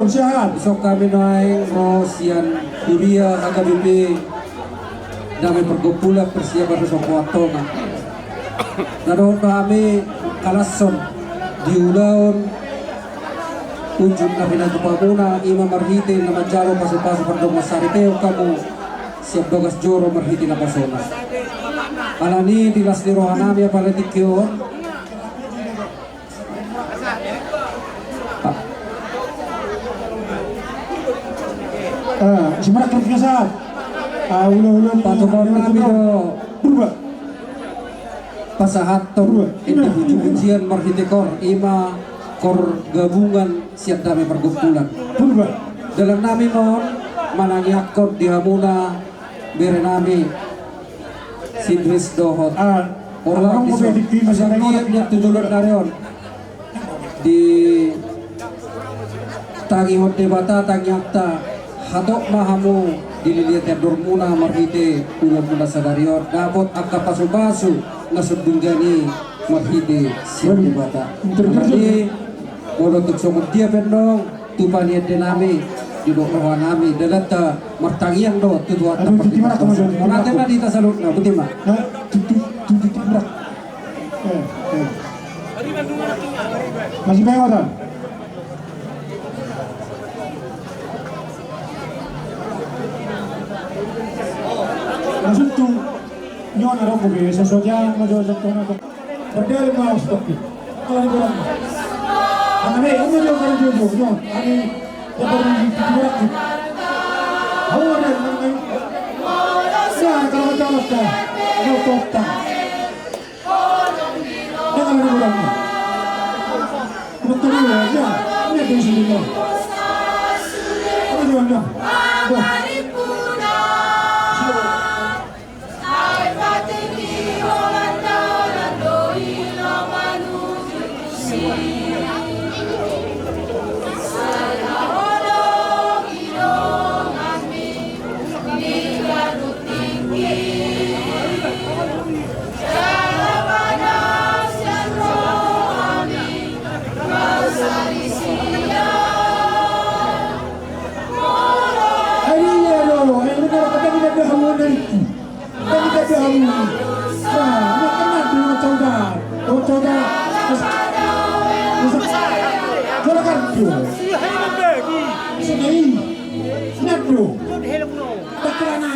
Besok kami naik Rosian Kuria HKBP damai perkumpulan persiapan besok waktu naron kami kalason di ulaon kunjung kami na Pamuna Ima Marhiti na Manjaro pasu-pasu perdoma sariteo kamu siap dogas joro Marhiti na Pasona alani dilas di rohanami apalagi tikyo Semarang kerja saat, ulo patukan kami do berubah. Pasahaton ini ujian marhitekor ima kor gabungan siap damai perkumpulan Berubah. dalam nami mohon manangyakot di hamuna bere nami Sidris dohot orang kisah tujuan narion di tangi hote bata tangyakta hatok mahamu dililihat ya dormuna marhite ulang mula sadarion dapat angka pasu-pasu nasudunggani marhite siap di bata jadi molotov sokot dia pendong tupani denami di dokter nami dalata martangiang do tujuan monate na dita salud na butima masih banyak orang. Maksud tu nyon ada apa be sesuatu yang mau jual contohnya berdel mau stop kalau ni orang ane ini dia kalau dia nyon ane dia baru dibuat awal ni ya kalau jalan dah mau total jangan ni orang betul ni ya ini di sini ni apa dia nyon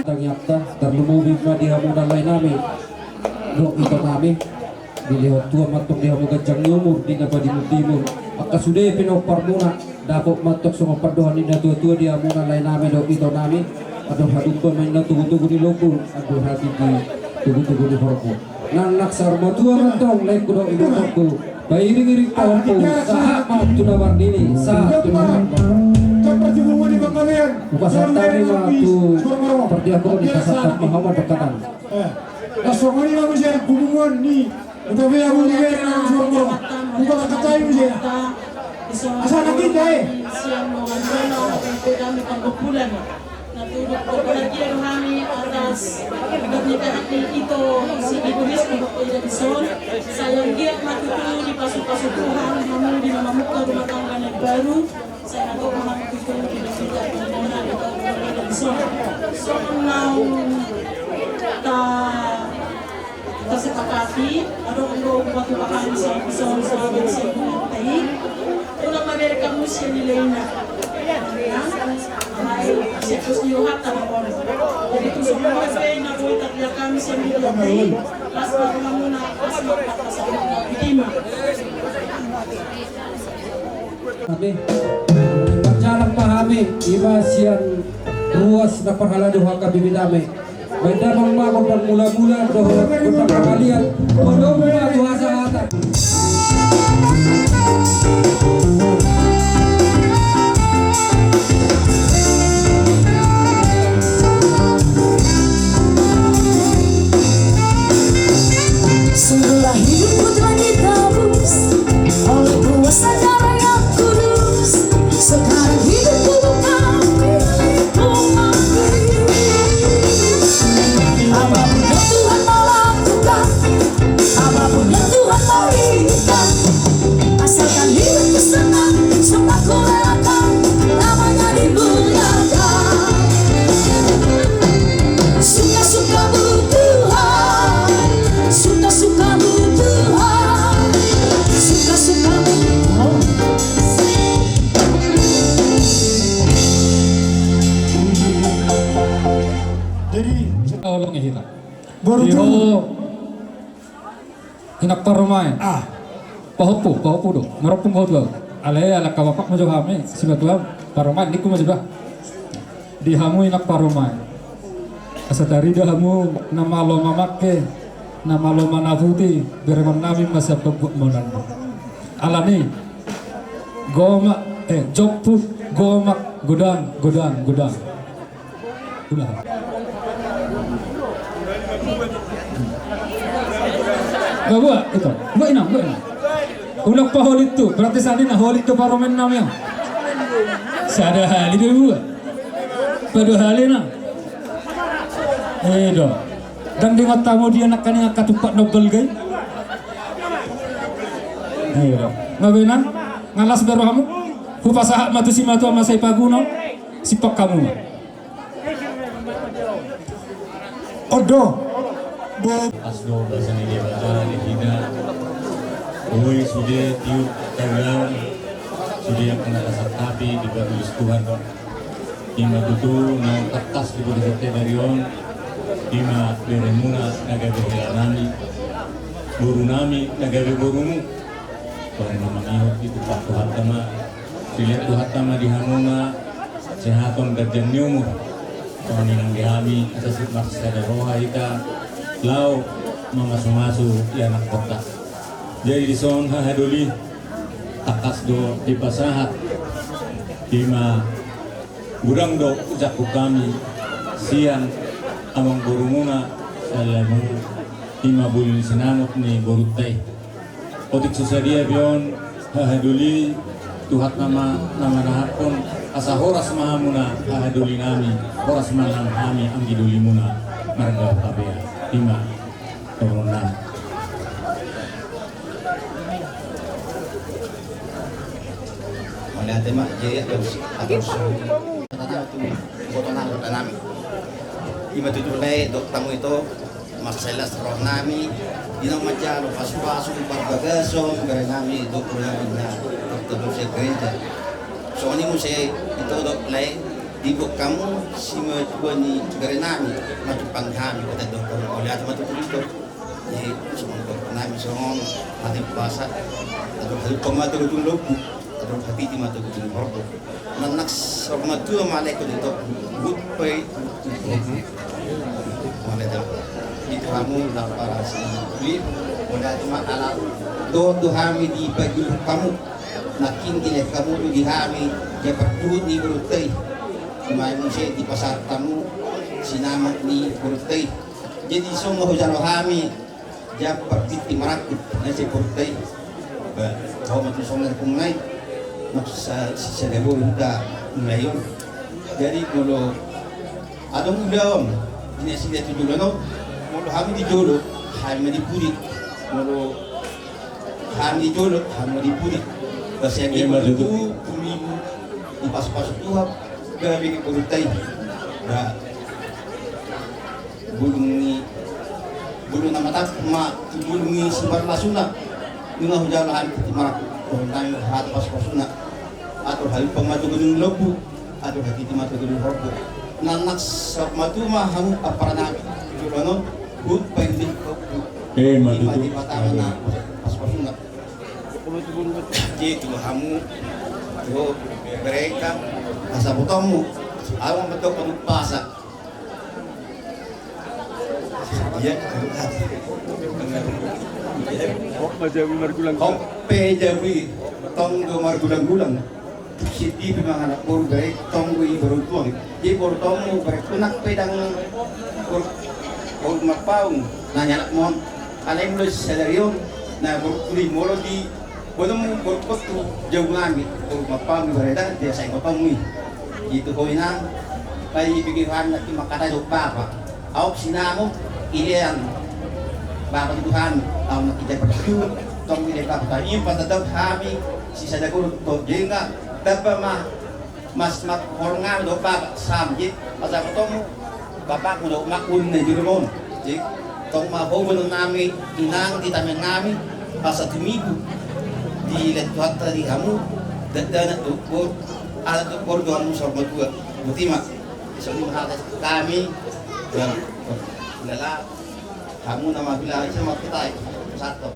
ternyata terlumubig na di hamuna lain nami do ito nami dilihat tua matok di hamu gajang nyumur di napa di timur akasude pinopar muna dapok matok sama perdohan indah tua-tua di hamuna lain nami do ito nami aduh hadumpan main na tugu-tugu di lokur aduh hati di tugu-tugu di horko nanak sarma tua mantong lain kudo ibu toko bairing-iring tawampu sahat maaf tunawar dini sahat tunawar Upasatan lima tu perdiakon di kasatan Muhammad dekatan. Kasongan ini aku saya hubungan ni, tapi aku ni orang Surabaya, bukan kata ini saya. Asal nak kita siang mengajar kami perkumpulan. Natulog ko palagi kami atas pernikahan itu si Ibu Risma Dr. Edison. Sayang dia matutuloy di pasok-pasukuhan namun di mamamuka rumah tangga yang baru. Saya nak matutuloy di bidang pembangunan Dr. Edison. So now kita sepakati ada untuk patukahan sa Edison sa Bensibuntay. Unang Amerika Musia nilay na. Siapos niyo hata mabon. Jadi tusok mo kasi na po tatlo kami sa military. Pas bago na muna pas magpapasa ng biktima. Kami berjalan pahami iba sian ruas na perhalado haka bibidame. May damang makon dan mula-mula doho betang kalian. Mula-mula tuasa hata. Sungguhlah hidupku telah ditebus oleh kuasa darah yang kudus. Sekarang hidupku bukan milikku lagi. Apapun yang Tuhan mau lakukan, apapun yang Tuhan Baru Iho tuh. hinak paromai. Ah, Pahopo do. Marapung hodo. Ale ala kawapak mo kami. Si batuam paromai niku mo juga. Di hamu hinak paromai. Asa dari dah hamu nama lo mamake. Nama lo manavuti. Beremam nami masa pebuk monan. Alani. Goma joput gomak gudang. Udah. Gak buat itu, buat inam. Ulang pahol itu, berarti sani na hol itu paromen namanya. Sada hal itu buat, pada halina. Do, dan di matamu dia nak kani angkat tupak nobel gay. Do, ngabenan, ngalas baru kamu, hupasahak matu si matu ama saya paguno, sipak kamu. odo. Asdo bahasa ini dia baca di tidak. Oi sudah tiup kawilan sudah yang kena rasa tapi di batu Tuhan kok. Ima tutu nang kertas di bawah sate dari on. Ima beremuna naga berhelanami. Buru nami naga berumu. Kalau nama ihok itu pak Tuhan tama. Dilihat Tuhan tama di hamuna sehaton dan nyumur. Kalau ninang dihami asas maksa ada roha ita. Lau masuk ya anak kota. Jadi di son hahaduli takas do di pasahat lima gudang do jaku kami siang amang burumuna salamu lima bulin sinamut ni borutai. Otik susadia bion hahaduli tuhat nama nahapon asa horas mahamuna hahaduli nami horas manam kami anggiduli muna marga kabea. 5 turun 6. Melihat tema jadi terus tadi waktu potongan nami. Ima tujuh lay dok tamu itu mas selas roh nami dino macam pasu-pasu bagaso gara nami dok nami na terus gereja. Soalnya musik itu dok lay di buk kamu si mencoba ni gara nami macam panggami kata dokter oleh atau macam itu jadi semua dokter nami semua hati puasa atau hati pematu dulu atau hati di mata dulu hordo nanak semua tu malek itu good pay malek itu kamu dah para si beli oleh atau masalah do hami di bagi kamu nakin gile kamu di hami dapat duit ni berutai May musya di pasar tamu sinamak ni Purtay. Jadi semua hujan rohami jam pertiti marakut nasi Purtay. Kau mati somner kumnai maksa sedebo udah ngayon. Jadi kalau adong udawam ini sih itu dulu no. Kalau kami di jolo, kami di puri. Kalau kami di jolo, kami di puri. Kasi yang itu puri di pas-pas tuh gabi Purtay na bulong na mata bulong ni simbar lasuna yung hujalahan timarak kung tayo hat pas-pasuna atau hal pamatugon ng lobo atau hati timatugon ng horbo nanak sa matuma hamu aparana ano good pwede mati patama na pas-pasuna jadi hamu yo mereka asa botomu awang betul kamu pasak ya kope jawi tonggo margulang-gulang siti pinanganak pur baik tonggo ibaru tuang di pur tonggo berkunak pedang pur mapaung nanya nak mon alem lu selerion na berkuli molo di belum berkutu jauh langit pur mapaung bereda dia saya kotomui itu ko ina may ibigihan na kimakata do papa au sinamo ilian bapa Tuhan au nakita perlu tong ile ka tani patadaw kami si sadaguro to jenga dapat mas mak hornga do papa samjit asa tong bapa ko do makun na jiromon jik tong mahogon nami inang di tamen nami asa timibu di letwat di kamu dadana do ada tu korban sorma dua mutima soalnya hal kami dan lala kamu nama bilang aja sama kita satu.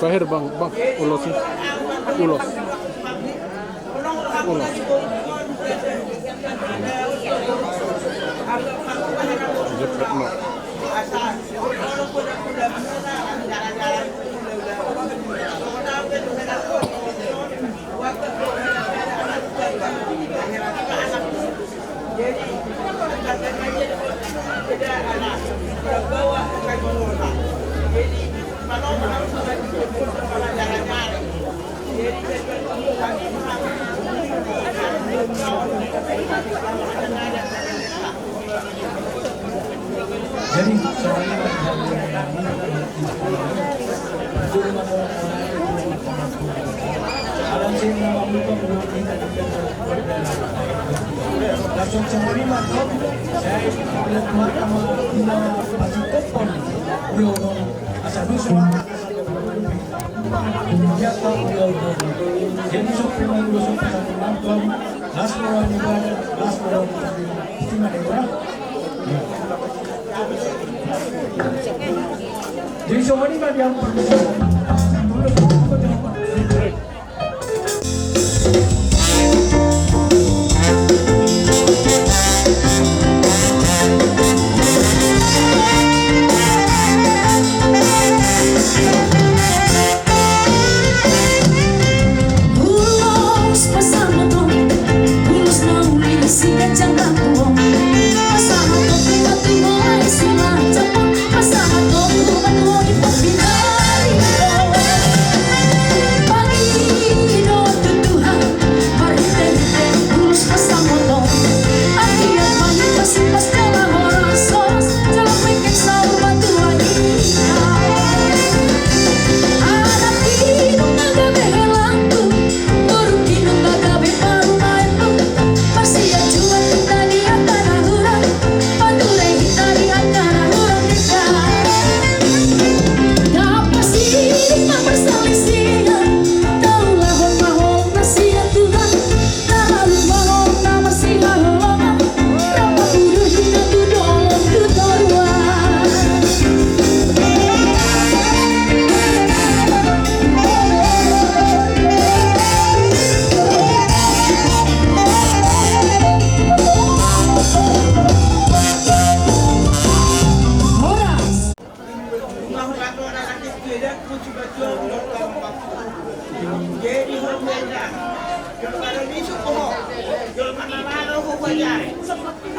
Terakhir bang, ulos nih, ulos. Jepret mak. Jadi langsung sendiri mantap. Saya lihat mahkamah bina baju kopon. Yo, asal dulu semangat. Ya tahu yo. Jadi sopir dulu sopir satu nonton. Last lawan juga, last lawan cuma dua. Jadi semua ini kan yang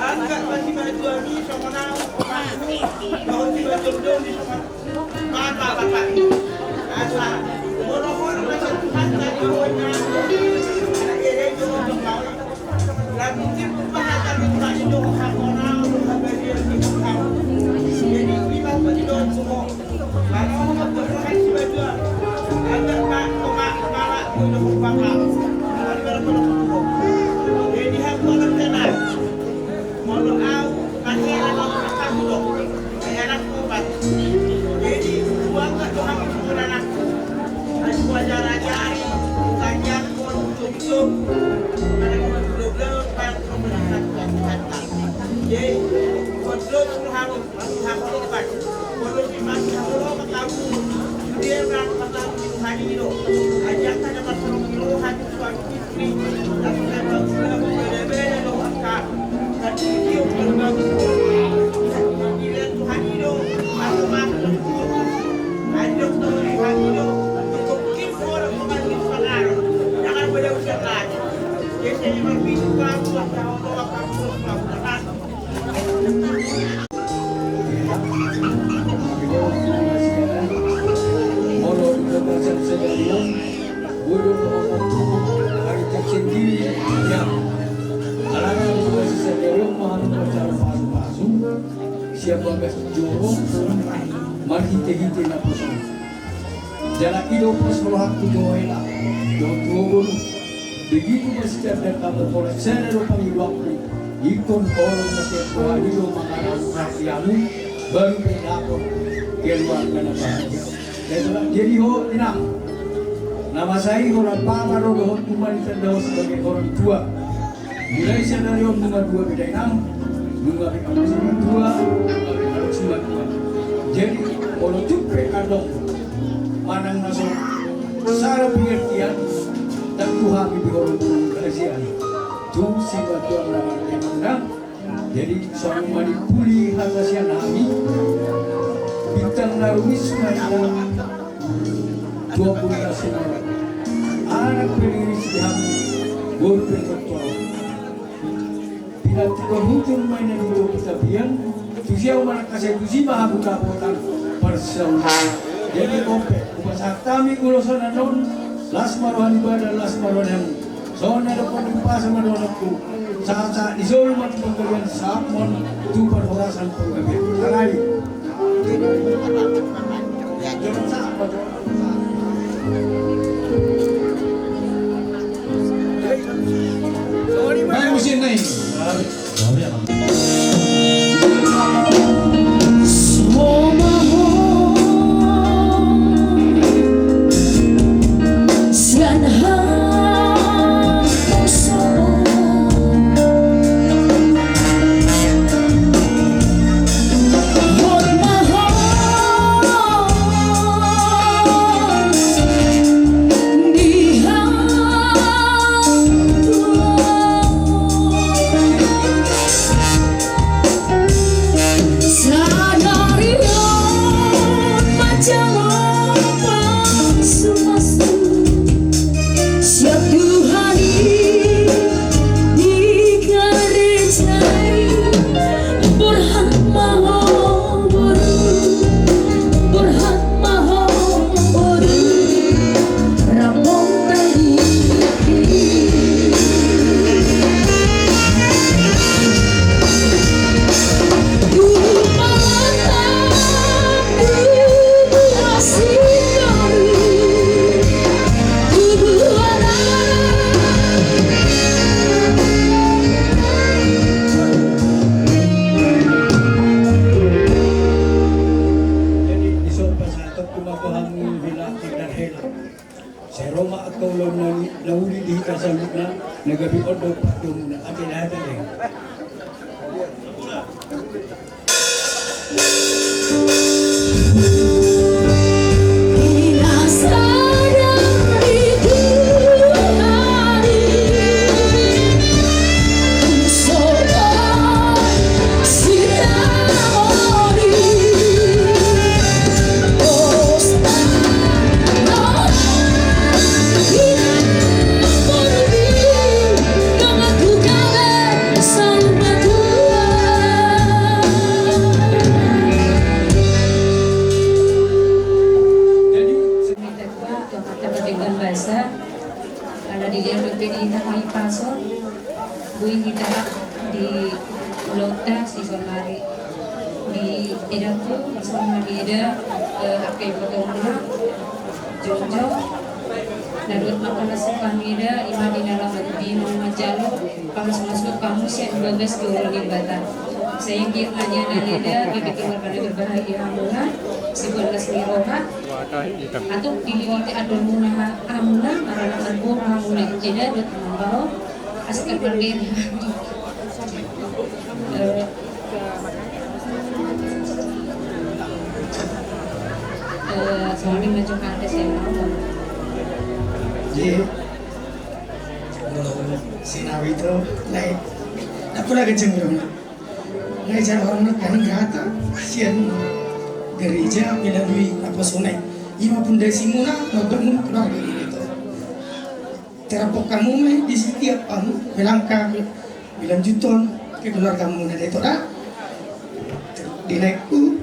Angkat baju-baju ni sama nak, mau tiba-tiba ni sama Siapa joro marhite-hite na puso. Jalan hidup seluruh tujuannya, tujuan. Begitu bersedia kamu boleh seluruh penghidupan ikon orang sesuatu hidup mengarah rakyatmu baru berlaku keluar dengan bahagia. Jadi ho tenang. Nama saya orang Papa Rodo kembali terdapat sebagai orang tua. Mulai dari om dengan dua beda enam. Nunga kamu sini dua, kalau cuma dua. Jadi kalau cukup kadang manang naso salah pengertian dan Tuhan di orang kerajaan. Tuh si batuan nama yang jadi seorang manipuli hasian kami bintang narumi semuanya 20 orang. Anak pendiri sedang guru doktor. Bila tidak muncul mainan itu ketabian, tujuan mana kasih tujuh maha buka potan persaudara. Jadi kompe, upasak kami ulosan anon, las maruhan ibadah, las maruhan soalnya ada penimpa sama donatku. Saat di Solo mati penggabian samon tu perhorasan penggabian. Alai. Jangan sampai. Main mesin nih. di Lota si Sonari di Eda tuh bersama di Eda akai potong Jojo Nadut makana sekamida ima di dalam bino majalo kalau masuk kamu sih 12 euro di bata saya yang hanya nalida bagi keluarga berbahagia amuna 11 liroha atau diliwati adon muna amuna marana arbora amuna jeda dot membawa askar berdiri soalnya macam ada saya ngomong Jadi, sinawi itu naik, aku lagi cenderung naik cara orang nak kan kata, sian gereja melalui apa sungai, ima pun dari simuna, nonton keluar dari itu. Terapok kamu mah di setiap kamu melangkah, bilang juton ke keluarga kamu dari itu dah. Dinaikku,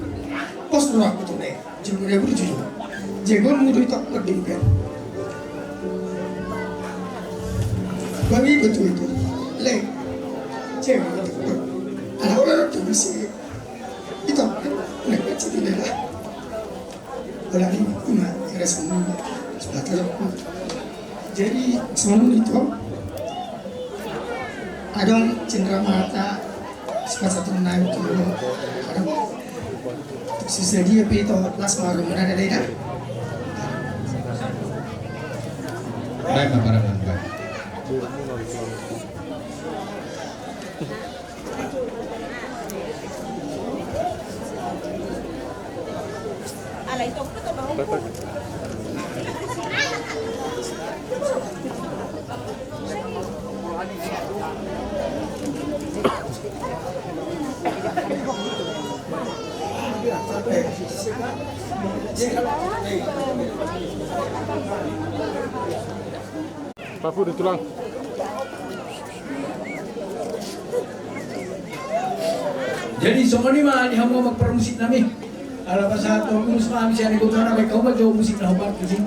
pos dulu aku tuh naik, cuma dia berjujur, jago mudah itu aku berdimpian. Bagi betul itu, lek, cewek itu, anak-anak itu masih itu, lek kecil ini lah. Kalau ini cuma rasa muda, sudah terlalu. Jadi semalam itu, ada cendera mata, sepasang naik itu, ada sisa dia itu las maru mana ada dah. Baik, para bangga. Papu di tulang. Jadi semua ni mah dihamu magpermusik nami. Ala pa sa ato kung sumami siya ni Kuto na may kaumag yung musik na hubat kasi.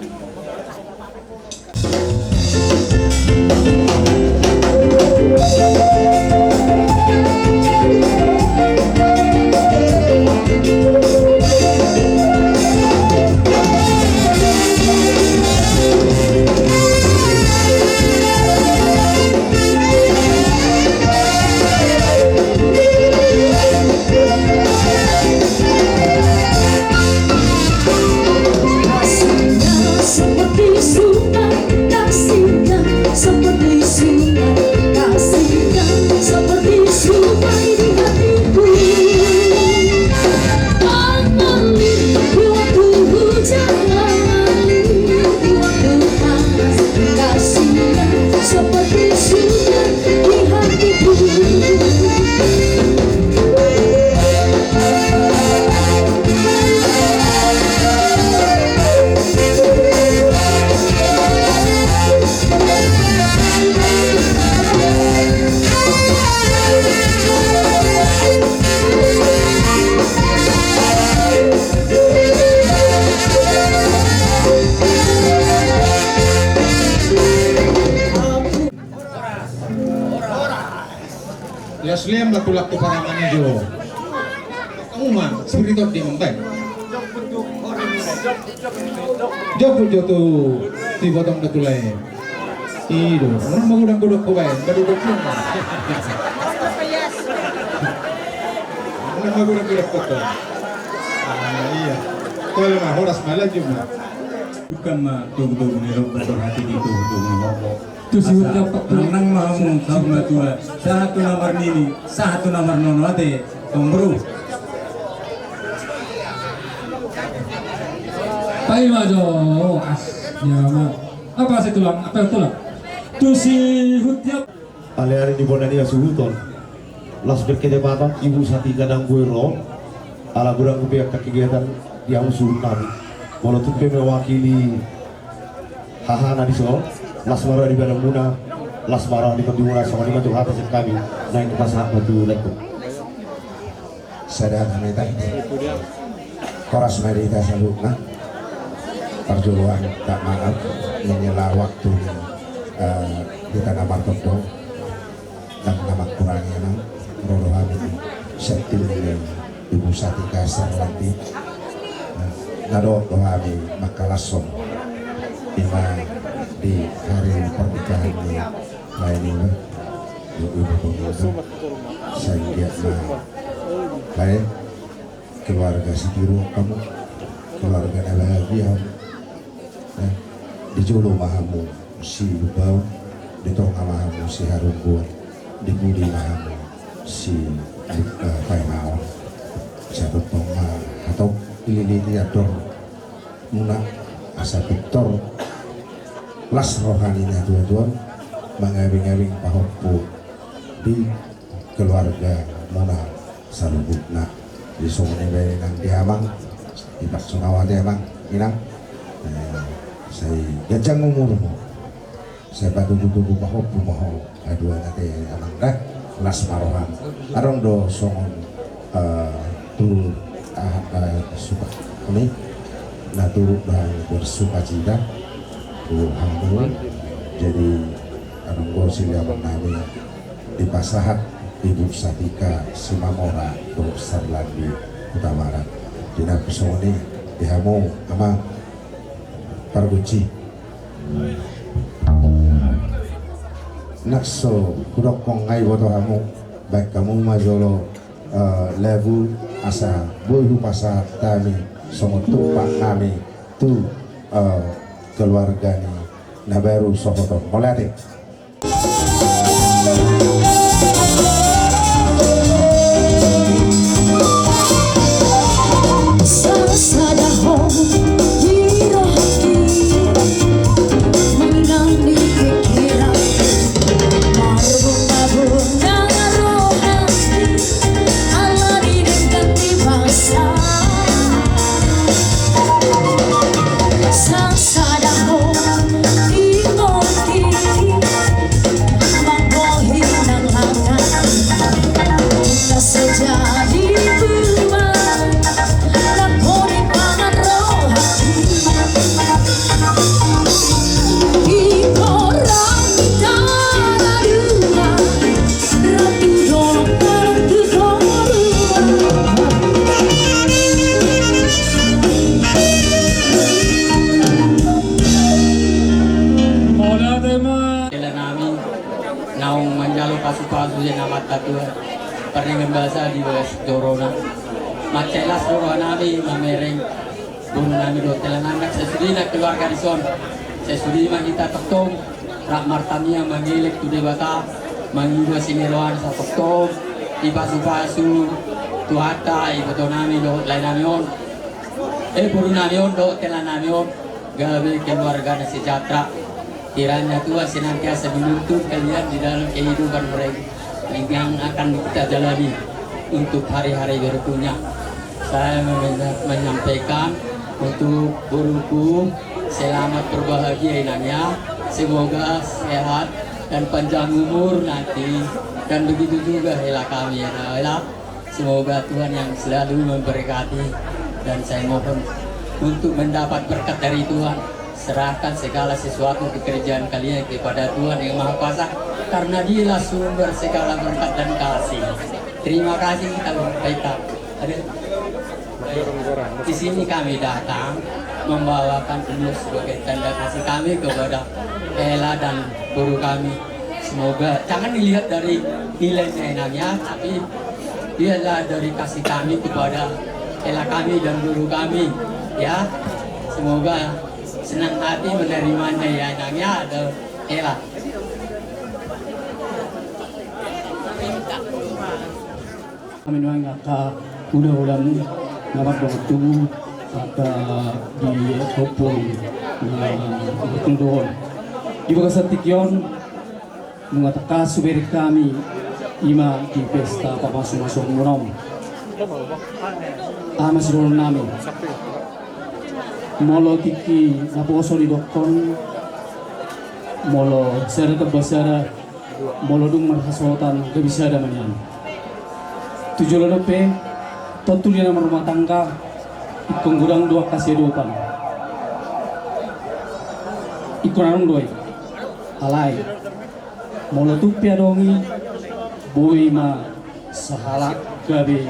Yasliam laku-laku para manijo. Kamu mah spiritual di Mumbai. Jopul jotu di botong datulai. Ido, orang mengudang duduk kubai, berduduk rumah. Orang mengudang duduk kotor. Iya. Kalau mah horas malah cuma. Bukan mah tuh nero berhati di tuh ngomong. Tu si dapat Nang mamu sama tua satu nomor nini, satu nomor nono ate tombru. pai majo ya mah apa sih tulang apa tulang tu si hutiap Alihari di bola dia suhuton las berkedebatan ibu sati kadang gue ro ala gurang kupiak kegiatan yang usul kami walau tuh mewakili hahana di sol lasmara di Balamuna lasmara di Pendimura sama di Batu Atas kami naik ke pasar Batu Lekuk sadar mereka koras mereka salutna perjuangan tak maaf menyela waktu di tanah Martokdo dan nama kurangnya Septil Ibu Satika Sarwanti Nado doami makalason Ima di hari pernikahan ini lain ini Ibu Pemuda saya baik keluarga Sikiru kamu keluarga bahagia di Jolo mahamu si Lubau di Tonga mahamu si Harungguan di Budi mahamu si Paimao satu Tonga atau Lili Ador Muna Asa Victor las rohaninya tuan-tuan mengawing-awing pahopu di keluarga Muna Salubukna di Sumene Benang di Amang di Pak Sunawati Amang Inang saya gajang umurmu saya batu tubuh pahopu mohon dua nanti Amang dah las marohan arong do songon turun suka ini nah turut dan bersuka cita alhamdulillah jadi arong gorsil yang menami di Pasahat Ibu Satika Simamora Besar lagi Utamaran Dina Pesoni dihamu ama Parguci nakso kudokong ngai boto hamu baik kamu majolo levu asa boyu pasa tami somo tumpak kami tu keluarga ni nabaru sohoto molate Pernah bahasa di West Dorona, macelas Dorona nami mamereng, bunuh nami dotelan anak sesudi nak keluarga di son, sesudi kita tektong, rak martamia mengilik tu debata, mengiba singeroan sa tektong, ipasu-pasu, tuhata ibato nami do lain nami on, bunuh nami on dotelan nami on, gawe keluarga nasi sejahtera, kiranya Tuhan senantiasa menuntun kalian di dalam kehidupan mereka. Yang akan kita jalani untuk hari-hari berikutnya. Saya menyampaikan untuk guruku selamat berbahagia inangnya, semoga sehat dan panjang umur nanti, dan begitu juga hela kami ya, semoga Tuhan yang selalu memberkati, dan saya mohon untuk mendapat berkat dari Tuhan, serahkan segala sesuatu pekerjaan kalian kepada Tuhan yang Maha Kuasa, karena Dialah sumber segala berkat dan kasih. Terima kasih kita sampaikan. Di sini kami datang membawakan ini sebagai tanda kasih kami kepada Ella dan guru kami. Semoga jangan dilihat dari nilai enaknya, tapi dialah dari kasih kami kepada Ella kami dan guru kami. Ya, semoga senang hati menerimanya ya enaknya ada Ella. Kami nang udah-udah ngamat waktu kata di Hopon Tundon. Di bawah Tikyon mengatakan suberi kami ima di pesta pamasuk-masuk muram. Amas rol nami. Molo tiki naposo di dokon molo sera kebasara molo dung marhasotan kebisada manyan. Tujuh lepe totul yang rumah tangga ikung gudang dua kasih dupan ikun arung doi alai molo tu piadongi boy ma sahala gabi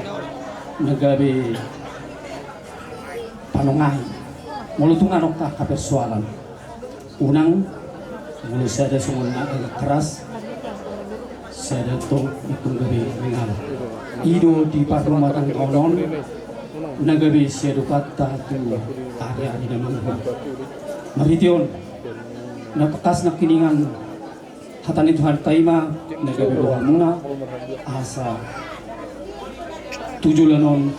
nagabi panungahi mulutungan ka kapersoalan unang mulu sada sungun agak keras sada tong ikung gabi ringan ido di parlumatan konon nagabi siya dupata tu area di dalam marition napakas na kiningan hatan itu hartaima nagabi doa muna asa tujuh lanon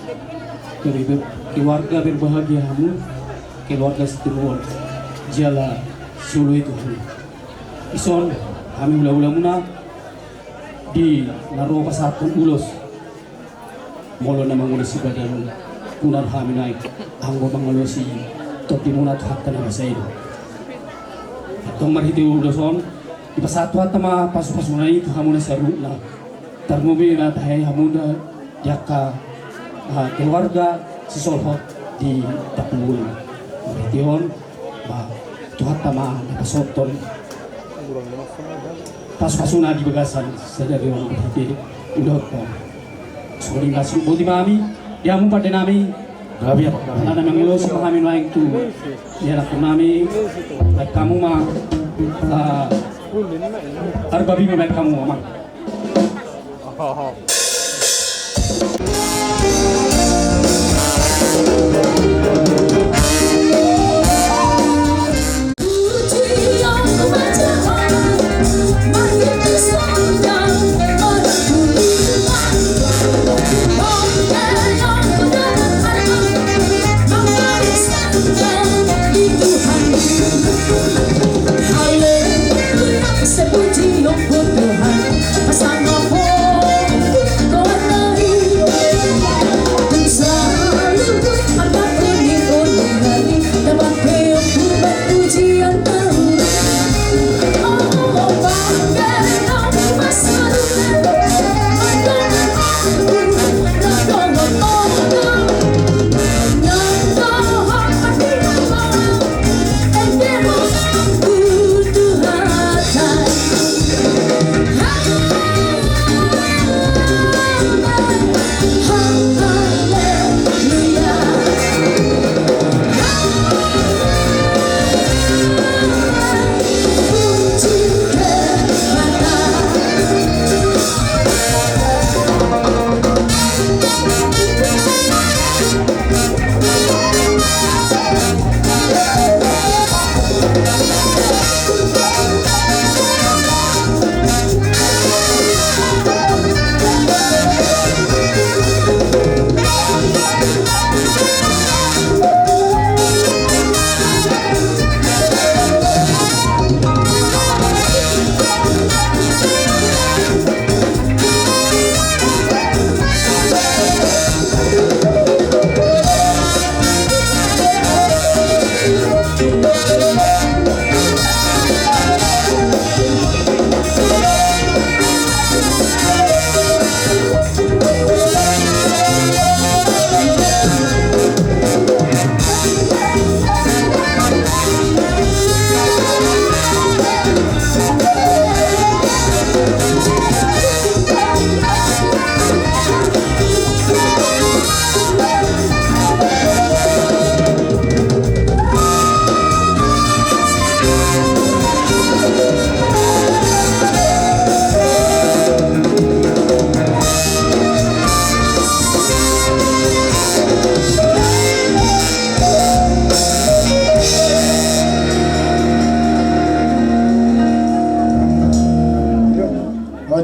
keluarga berbahagiamu keluarga setirwon jala sulu itu ison kami ula-ula muna di naro pasatun ulos molo na mangulisi badan punan kami naik anggo mangulusi topi muna tuhatta na masaido atong marhiti uloson di pasatu hatta ma pasu-pasu na itu hamuna seru na tarmobi na tahay hamuna yaka keluarga si Solhot di Tapul Marhition ba tuhat tama nakasoton pas-pasuna di bagasan sa dari orang berhiti udot po sorry ngasih buti mami diamu pada nami gabi apa karena namang ilo si kami naik tu ya nak nami baik kamu mah arbabi baik kamu mah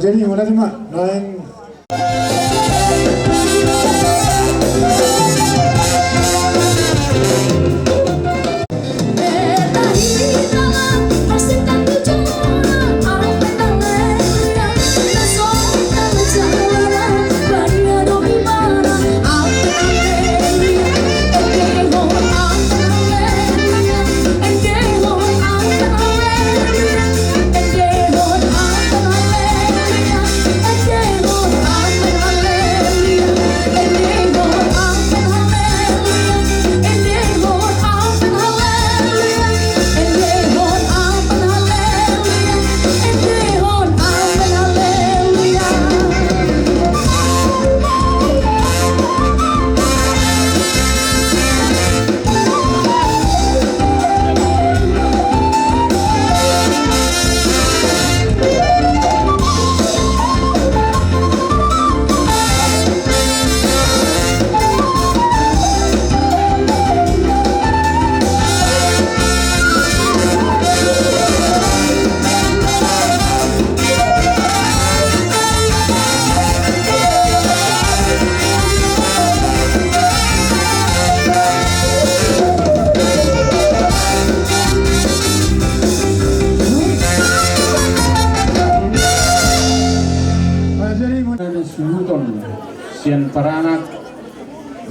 Jadi mulai mak lain Again, suhuton sian paranak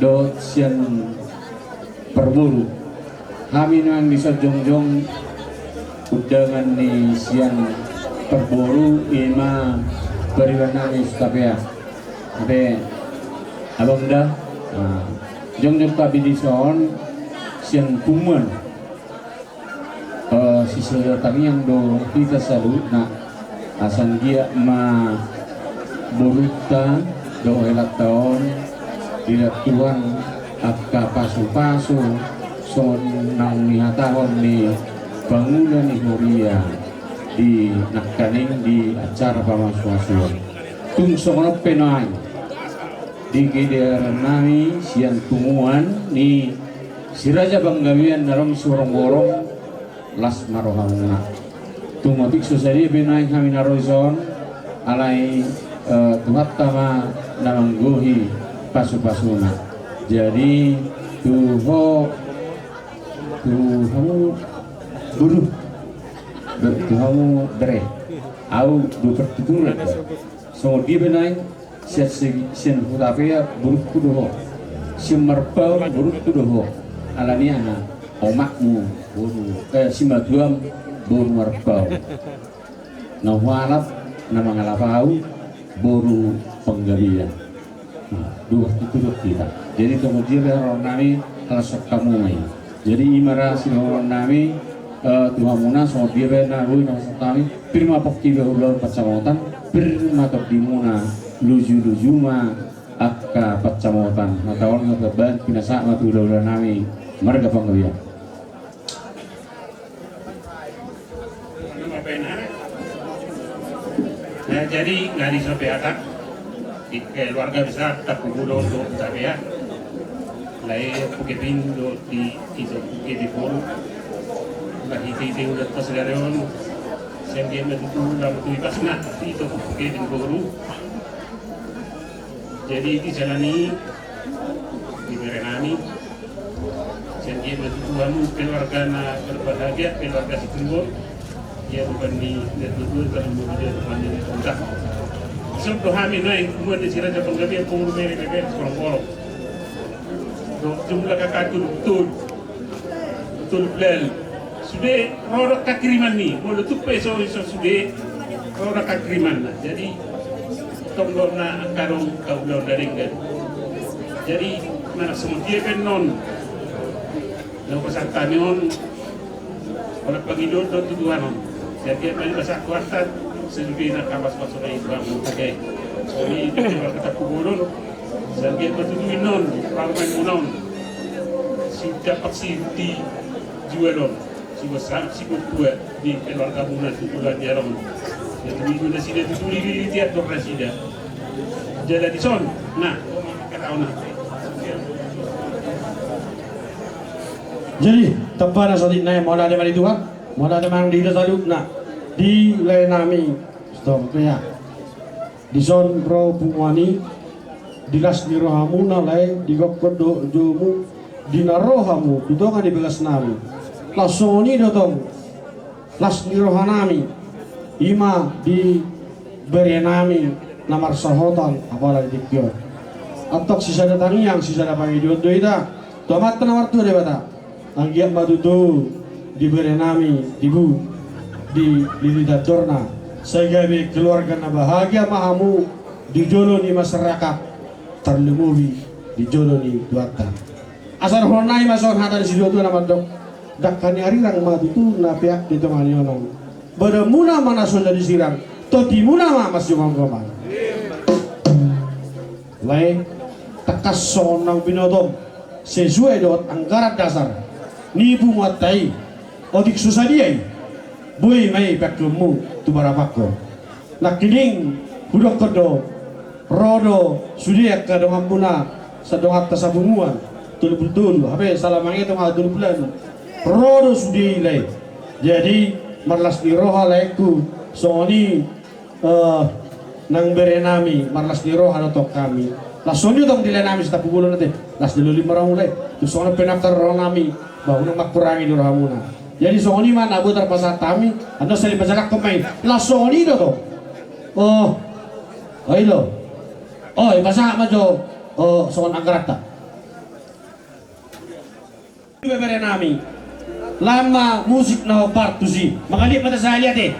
do sian perburu kami nang bisa jongjong undangan ni sian perburu ima beriwana ni stapea abe abang dah jongjong kabidison sian kuman sisa kami yang do kita salut na asan dia ma buruta do elak tahun tidak tuan akka pasu-pasu son nang nihatahon ni bangunan Ihoria di nakaning di acara pamasuasuan tung sokono penai di gideran nami sian tumuan ni si Raja Banggawian narong surong-borong las marohamuna tumapik susari penai kami naroison alai tuhat tama namangguhi pasu-pasuna jadi tuho buruh tuhamu dere au du pertuturan so di benai sen hutapea buruh kudoho sim marpau buruh kudoho alaniana omakmu buruh simatuam buruh marpau nawalap namangalapau buruh penggalia dua itu kita jadi kemudian orang nami alasok kamu mai jadi imara orang nami tuhamuna so dia na hui na satami pirma pokki be ular pacamotan pirma tok dimuna luju ma akka pacamotan matawon ngaban pinasa matu ular nami marga panggawian nah jadi nggak disampaikan di keluarga besar tak kubulo do tabea lai puketin do di itu di polo lah hiti udah pasagareon sendiri itu lah betul pasna itu puketin guru jadi dijalani di berenami sendiri itu kamu keluarga na berbahagia keluarga situngol ya bukan di betul kalau dia bukan di kontak sebelum kami naik kemudian di Raja Banggawian pengurus mereka seorang jumlah kakak betul belal sudah orang kakiriman nih mulai tuh peso sudah orang kakiriman lah jadi tonggol na karung kau dari kan jadi mana semua dia kan non lalu pasang kamion oleh pengidul dan tuduhan jadi main bahasa kuartat sendiri nak kawas pasal itu kamu pakai sorry itu kata kuburun sendiri bertuduhin non parlemen non si dapat si di jualon si besar si kuat di keluarga bunga itu bulan jarum jadi itu nasi dia itu di tiap presiden jadi di son nah kata orang jadi tempat saat ini mau ada mana Tuhan mau ada mana di saluk nak di lenami stop ya di son pro pumani di las di rohamuna lai di gokkodo jomu di narohamu itu kan di belas nami lasoni dotong las di rohanami ima di berenami namar sahotan apalagi di kyo atau sisa datang yang sisa dapat video itu tomat penawar tuh deh bata anggiat batu tuh di berenami ibu di Lidadorna sehingga keluarga na bahagia mahamu dijoloni masyarakat terlumuhi dijoloni duatan asal honai mason hatan si dua tu nama dok dakani arirang madu tu na pihak di tengah nionong beremuna mana sudah disirang totimuna mah masih mangkoman lain tekas sonang binodom sesuai dot anggaran dasar nipu muatai odik susah dia boy mai pakemu tu barapako nakining budok kodo rodo sudia ka dong ampuna sadong atas sabunguan tul betul habe salamangnya tu ngatur bulan rodo sudi ilai jadi marlas di roha laiku soni nang berenami marlas di roha notok kami lah soni tong dilenami setiap bulan nanti las diluli marang mulai tu soni penakar roh nami bau nang makurangi di rohamuna jadi soni mana abu terpasang kami anda sering berjarak kemain lah soni do oh ayo Oh, basa majo soal anggarata. Bebere nami. Lama musik na part si. Makali pada saya lihat eh.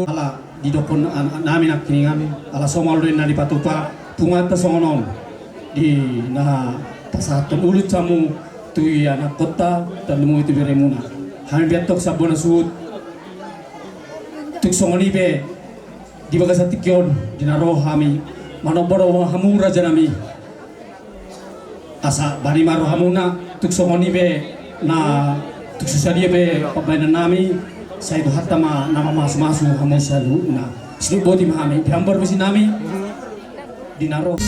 ala di dokon namin ak kini ala somal do na di patupa pungata songonon di na pasatun ulut samu tu anak kota dan mu itu beremuna kami biatok sabona suut tuk songoni be di bagasati kyon di naro kami manoboro hamu raja nami asa bani maro hamuna tuk songoni be na tuk susadia be pabainan nami saya itu hatta nama mas-masu hamai salu na sini bodi mahami diambar besi nami dinaro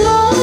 Oh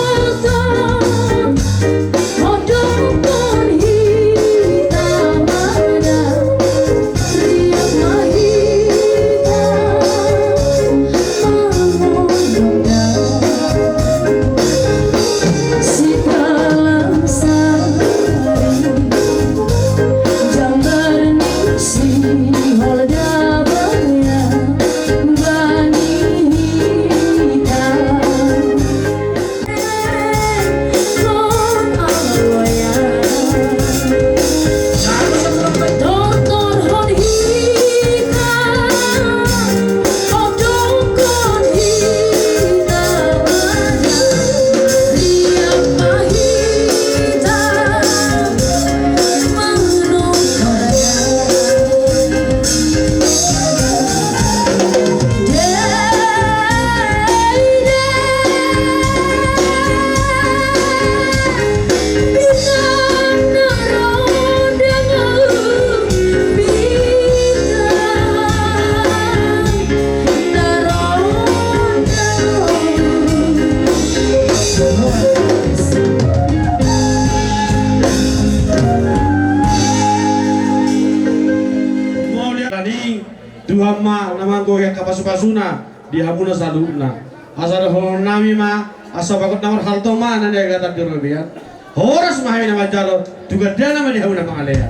Duhama nama goyang kapasu-pasuna di hamuna saluna asal hon nami ma asal bakut namar halto ma nanda kata dirobian horas mahami nama jalo juga dana ma di hamuna pangalea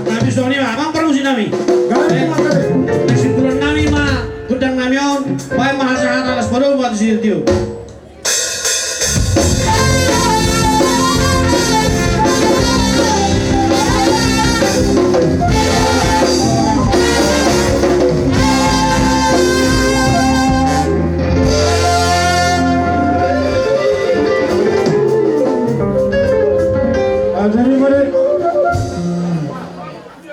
nami soni ma bang permusi nami kesimpulan nami ma kudang nami on pai mahasahan alas baru buat sirtiu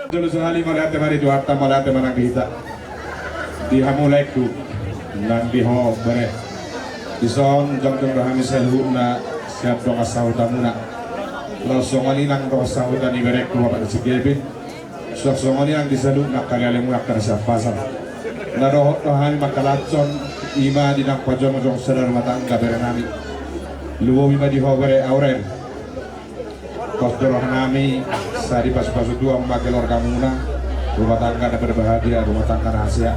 Dulu sekali melihat hari Juarta melihat mana kita di hamulaiku dan di ho bere di son jam rahami selu na siap dong asal tamuna lo songoni nang do asal tani bere ku apa sigebe so songoni nang di selu na kalian mu akan siapasan na do rahami makalacon ima di nang pajong jong sadar matang bere nami luwo ima di ho bere auren kosdoroh nami sari pas-pasu dua memakai lor kamuna rumah tangga dan berbahagia rumah tangga rahasia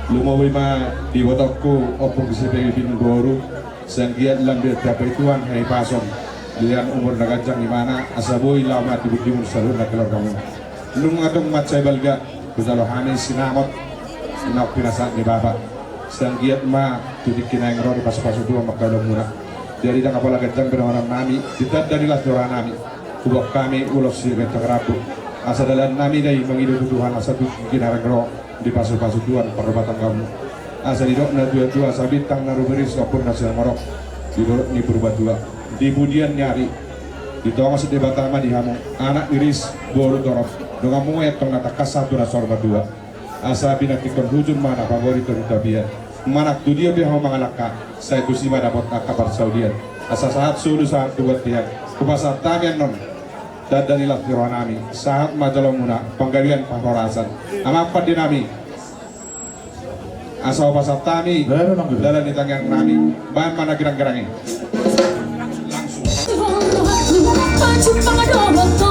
lumo wima di botokku opung disipil bin goru sanggiat lambil dapat tuan hai pasom lian umur nagajang dimana asabui lama dibudimun salur na kelor kamuna lung adong macai balga kusalohani sinamot sinok pinasa ni bapak sanggiat ma tudikin yang roh di pas-pasu dua memakai lor muna jadi tak apalah gajang berwarna nami kita dari las doa nami kubak kami ulos si retak rabu asadalan nami dari mengidu Tuhan asa bikin harang roh di pasu-pasu Tuhan perobatan kamu asa didok na dua-dua sabitang na ruberis kapun nasil morok di berubah dua di budian nyari di tonga sedih batama di hamu anak iris boru torok dengan muet tong natakas satu na sorba dua asa binatikon hujun mana favorit tabian manak dudia biha mangalaka saya kusima dapat kabar saudian asa saat sulu saat dua tiang kupasar tamian non dadanilah tironami saat majalomuna penggalian pahororasan amapat dinami asal pasar tami dalam ditanggang nami bahan mana gerang-gerangin langsung